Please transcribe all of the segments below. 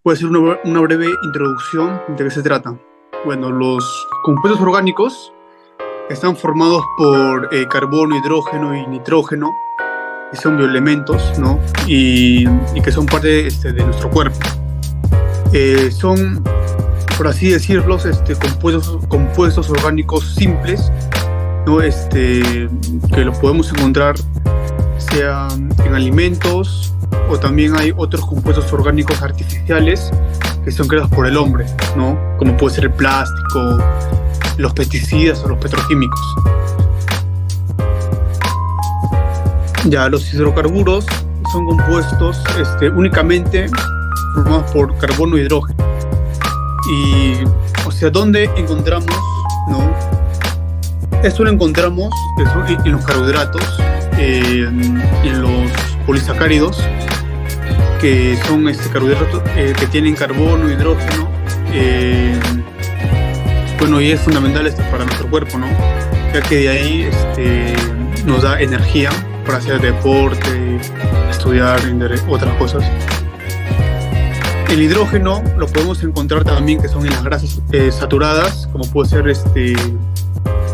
Puede ser una breve introducción de qué se trata. Bueno, los compuestos orgánicos están formados por carbono, hidrógeno y nitrógeno, que son bioelementos, ¿no? Y que son parte de nuestro cuerpo. Son, por así decirlo, compuestos orgánicos simples, ¿no? Que los podemos encontrar sea en alimentos, o también hay otros compuestos orgánicos artificiales que son creados por el hombre, ¿no? Como puede ser el plástico, los pesticidas o los petroquímicos. Ya, los hidrocarburos son compuestos únicamente formados por carbono e hidrógeno. Y, o sea, ¿dónde encontramos, no? Esto lo encontramos en los carbohidratos, en los polisacáridos, que son carbohidratos que tienen carbono, hidrógeno. Bueno, y es fundamental para nuestro cuerpo, ¿no? Ya que de ahí nos da energía para hacer deporte, estudiar, otras cosas. El hidrógeno lo podemos encontrar también que son en las grasas saturadas, como puede ser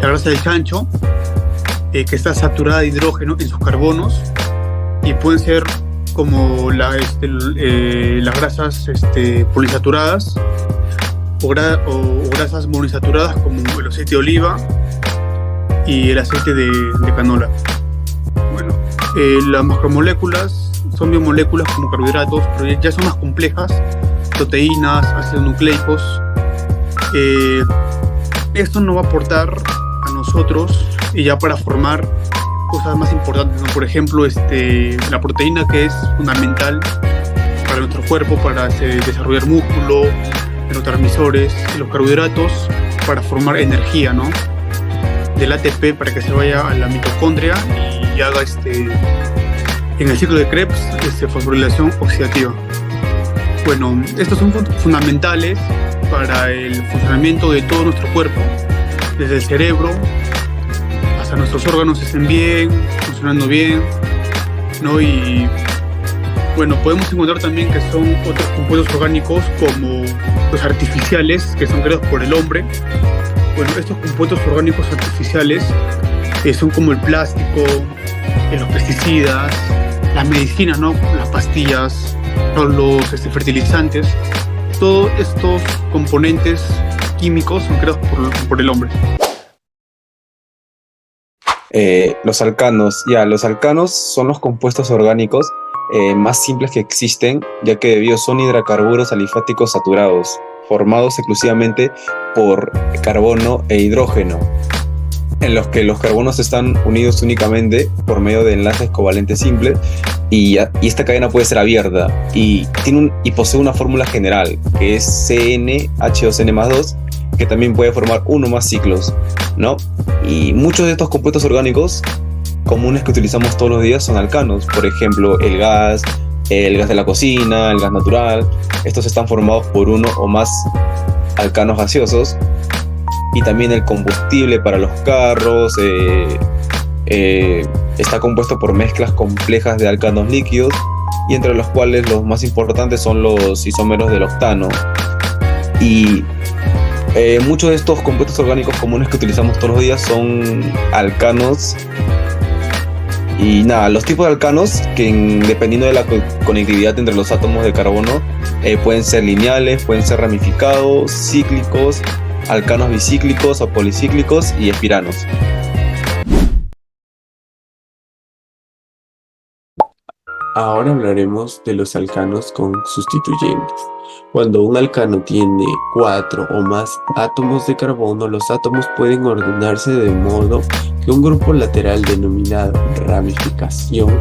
la grasa del chancho, que está saturada de hidrógeno en sus carbonos, y pueden ser como las grasas poliinsaturadas o grasas monoinsaturadas como el aceite de oliva y el aceite de canola. Bueno, las macromoléculas son biomoléculas como carbohidratos, pero ya son más complejas, proteínas, ácidos nucleicos. Esto nos va a aportar a nosotros, y ya para formar cosas más importantes, ¿no? Por ejemplo, la proteína, que es fundamental para nuestro cuerpo, para desarrollar músculo, neurotransmisores, y los carbohidratos para formar energía, ¿no? Del ATP para que se vaya a la mitocondria y haga en el ciclo de Krebs fosforilación oxidativa. Bueno, estos son fundamentales para el funcionamiento de todo nuestro cuerpo, desde el cerebro hasta nuestros órganos estén bien, funcionando bien, ¿no? Y bueno, podemos encontrar también que son otros compuestos orgánicos como los artificiales, que son creados por el hombre. Bueno, estos compuestos orgánicos artificiales son como el plástico, los pesticidas, las medicinas, ¿no? Las pastillas, los fertilizantes. Todos estos componentes químicos son creados por el hombre. Los alcanos. Los alcanos son los compuestos orgánicos más simples que existen, ya que son hidrocarburos alifáticos saturados, formados exclusivamente por carbono e hidrógeno, en los que los carbonos están unidos únicamente por medio de enlaces covalentes simples, y esta cadena puede ser abierta y posee una fórmula general que es CnH2n+2, que también puede formar uno más ciclos, ¿no? Y muchos de estos compuestos orgánicos comunes que utilizamos todos los días son alcanos. Por ejemplo, el gas de la cocina, el gas natural. Estos están formados por uno o más alcanos gaseosos. Y también el combustible para los carros está compuesto por mezclas complejas de alcanos líquidos, y entre los cuales los más importantes son los isómeros del octano. Y muchos de estos compuestos orgánicos comunes que utilizamos todos los días son alcanos. Y los tipos de alcanos, que dependiendo de la conectividad entre los átomos de carbono, pueden ser lineales, pueden ser ramificados, cíclicos, alcanos bicíclicos o policíclicos, y espiranos. Ahora hablaremos de los alcanos con sustituyentes. Cuando un alcano tiene 4 o más átomos de carbono, los átomos pueden ordenarse de modo que un grupo lateral denominado ramificación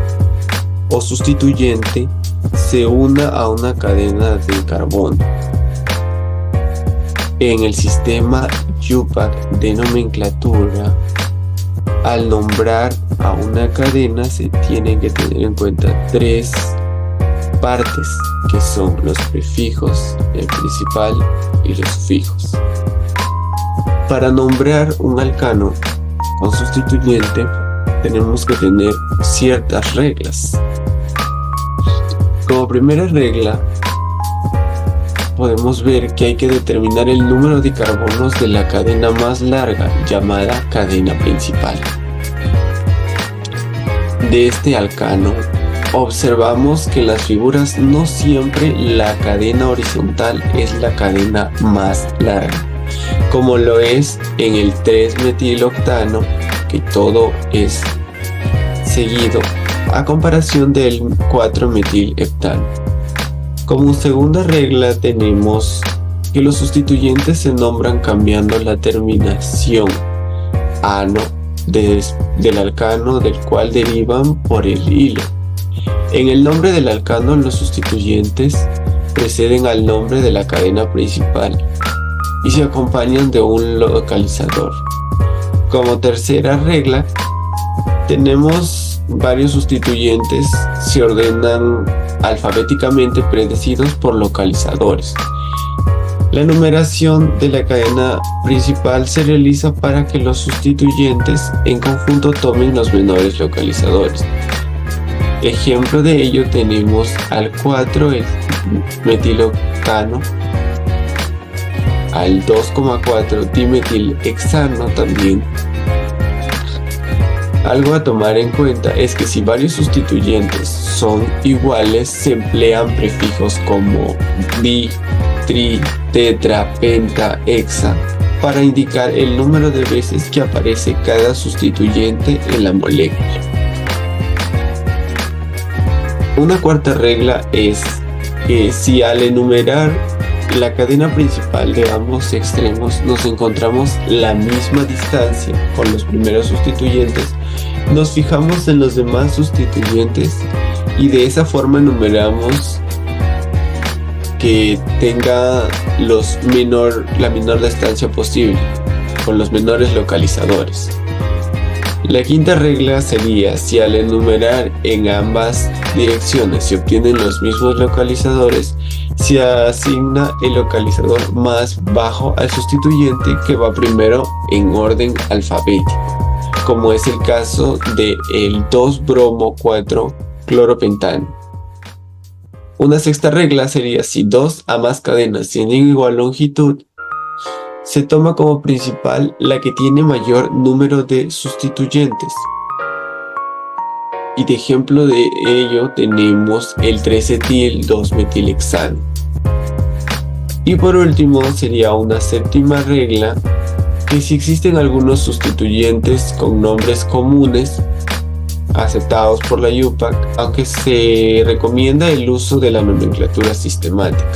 o sustituyente se una a una cadena de carbono. En el sistema IUPAC de nomenclatura, al nombrar a una cadena se tienen que tener en cuenta 3 partes, que son los prefijos, el principal y los sufijos. Para nombrar un alcano con sustituyente tenemos que tener ciertas reglas. Como primera regla, podemos ver que hay que determinar el número de carbonos de la cadena más larga, llamada cadena principal. De este alcano, observamos que en las figuras no siempre la cadena horizontal es la cadena más larga, como lo es en el 3-metiloctano, que todo es seguido, a comparación del 4-metilheptano. Como segunda regla tenemos que los sustituyentes se nombran cambiando la terminación ano del alcano del cual derivan por el hilo. En el nombre del alcano, los sustituyentes preceden al nombre de la cadena principal y se acompañan de un localizador. Como tercera regla, tenemos varios sustituyentes, se ordenan alfabéticamente predecidos por localizadores. La numeración de la cadena principal se realiza para que los sustituyentes en conjunto tomen los menores localizadores. Ejemplo de ello tenemos al 4, el metiloctano, al 2,4 dimetilhexano también. Algo a tomar en cuenta es que si varios sustituyentes son iguales, se emplean prefijos como bi, tri, tetra, penta, hexa para indicar el número de veces que aparece cada sustituyente en la molécula. Una cuarta regla es que si al enumerar la cadena principal de ambos extremos nos encontramos la misma distancia con los primeros sustituyentes, nos fijamos en los demás sustituyentes y de esa forma enumeramos que tenga la menor distancia posible, con los menores localizadores. La quinta regla sería si al enumerar en ambas direcciones se obtienen los mismos localizadores, se asigna el localizador más bajo al sustituyente que va primero en orden alfabético, como es el caso de el 2-bromo-4-cloropentano. Una sexta regla sería si dos a más cadenas tienen igual longitud, se toma como principal la que tiene mayor número de sustituyentes. Y de ejemplo de ello tenemos el 3-etil-2-metilhexano. Y por último sería una séptima regla que si existen algunos sustituyentes con nombres comunes aceptados por la IUPAC, aunque se recomienda el uso de la nomenclatura sistemática.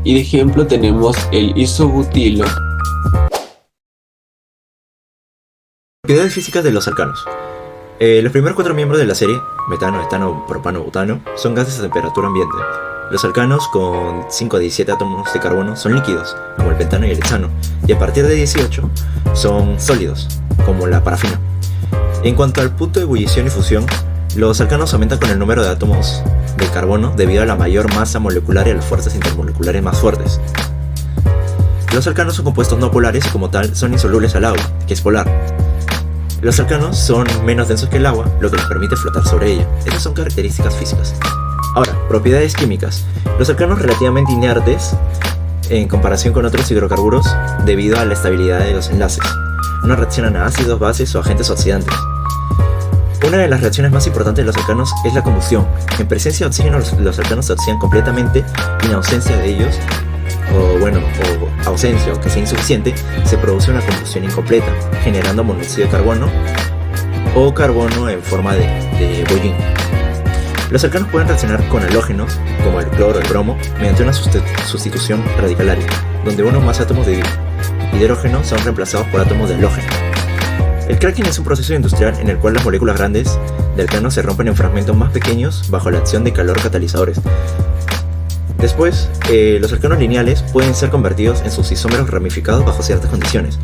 Y de ejemplo tenemos el isobutilo. Propiedades físicas de los alcanos. Los primeros 4 miembros de la serie, metano, etano, propano, butano, son gases a temperatura ambiente. Los alcanos con 5 a 17 átomos de carbono son líquidos, como el pentano y el hexano, y a partir de 18 son sólidos, como la parafina. En cuanto al punto de ebullición y fusión, los alcanos aumentan con el número de átomos de carbono debido a la mayor masa molecular y a las fuerzas intermoleculares más fuertes. Los alcanos son compuestos no polares y como tal son insolubles al agua, que es polar. Los alcanos son menos densos que el agua, lo que les permite flotar sobre ella. Estas son características físicas. Ahora, propiedades químicas. Los alcanos relativamente inertes en comparación con otros hidrocarburos debido a la estabilidad de los enlaces. No reaccionan a ácidos, bases o agentes oxidantes. Una de las reacciones más importantes de los alcanos es la combustión. En presencia de oxígeno, los alcanos se oxidan completamente y en ausencia de ellos, o ausencia o que sea insuficiente, se produce una combustión incompleta, generando monóxido de carbono o carbono en forma de bollín. Los alcanos pueden reaccionar con halógenos, como el cloro o el bromo, mediante una sustitución radicalaria, donde uno o más átomos de hidrógeno son reemplazados por átomos de halógeno. El cracking es un proceso industrial en el cual las moléculas grandes de alcano se rompen en fragmentos más pequeños bajo la acción de calor catalizadores. Después, los alcanos lineales pueden ser convertidos en sus isómeros ramificados bajo ciertas condiciones,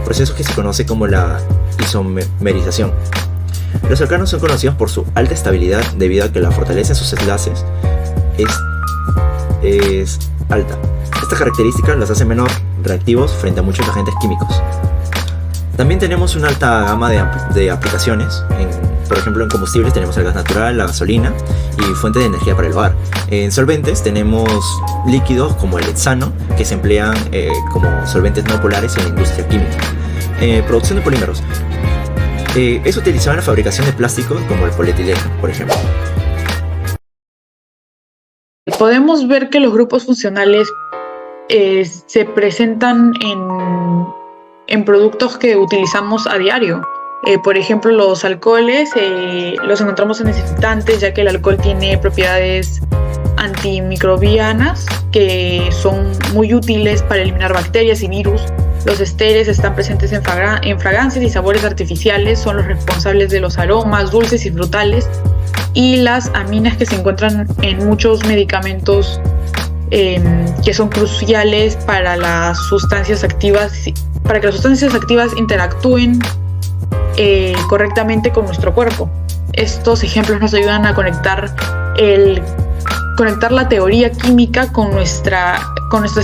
proceso que se conoce como la isomerización. Los alcanos son conocidos por su alta estabilidad debido a que la fortaleza en sus enlaces es alta. Esta característica los hace menos reactivos frente a muchos agentes químicos. También tenemos una alta gama de aplicaciones en Por ejemplo, en combustibles tenemos el gas natural, la gasolina y fuentes de energía para el hogar. En solventes tenemos líquidos como el hexano, que se emplean como solventes no polares en la industria química. Producción de polímeros. Es utilizado en la fabricación de plásticos como el polietileno, por ejemplo. Podemos ver que los grupos funcionales se presentan en productos que utilizamos a diario. Por ejemplo, los alcoholes los encontramos en desinfectantes, ya que el alcohol tiene propiedades antimicrobianas que son muy útiles para eliminar bacterias y virus. Los esteres están presentes en fragancias y sabores artificiales, son los responsables de los aromas dulces y frutales. Y las aminas, que se encuentran en muchos medicamentos que son cruciales para las sustancias activas, para que las sustancias activas interactúen correctamente con nuestro cuerpo. Estos ejemplos nos ayudan a conectar la teoría química con nuestras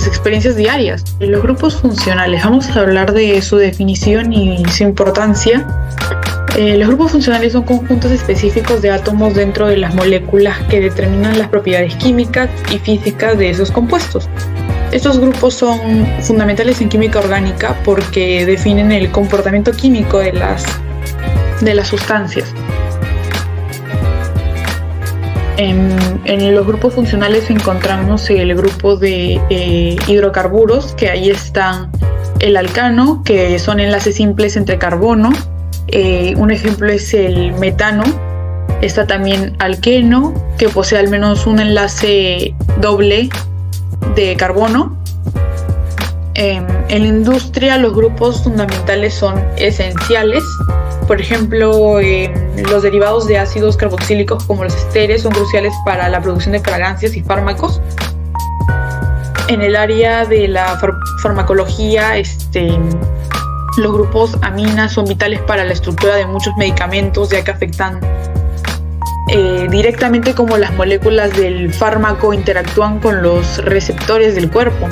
experiencias diarias. Los grupos funcionales, vamos a hablar de su definición y su importancia. Los grupos funcionales son conjuntos específicos de átomos dentro de las moléculas que determinan las propiedades químicas y físicas de esos compuestos. Estos grupos son fundamentales en química orgánica porque definen el comportamiento químico de las sustancias. En los grupos funcionales encontramos el grupo de hidrocarburos, que ahí están el alcano, que son enlaces simples entre carbono. Un ejemplo es el metano. Está también alqueno, que posee al menos un enlace doble de carbono. En la industria los grupos fundamentales son esenciales. Por ejemplo, los derivados de ácidos carboxílicos como los esteres son cruciales para la producción de fragancias y fármacos. En el área de la farmacología, los grupos aminas son vitales para la estructura de muchos medicamentos, ya que afectan directamente cómo las moléculas del fármaco interactúan con los receptores del cuerpo.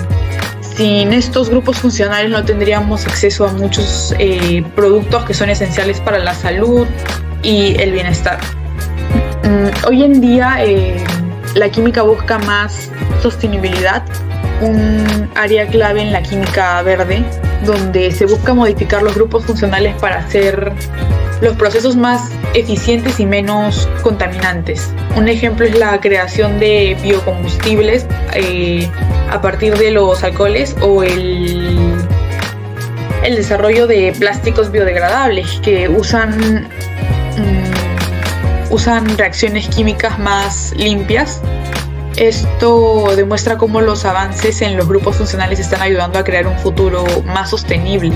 Sin estos grupos funcionales no tendríamos acceso a muchos productos que son esenciales para la salud y el bienestar. Hoy en día la química busca más sostenibilidad, un área clave en la química verde, donde se busca modificar los grupos funcionales para hacer los procesos más eficientes y menos contaminantes. Un ejemplo es la creación de biocombustibles a partir de los alcoholes, o el desarrollo de plásticos biodegradables que usan reacciones químicas más limpias. Esto demuestra cómo los avances en los grupos funcionales están ayudando a crear un futuro más sostenible.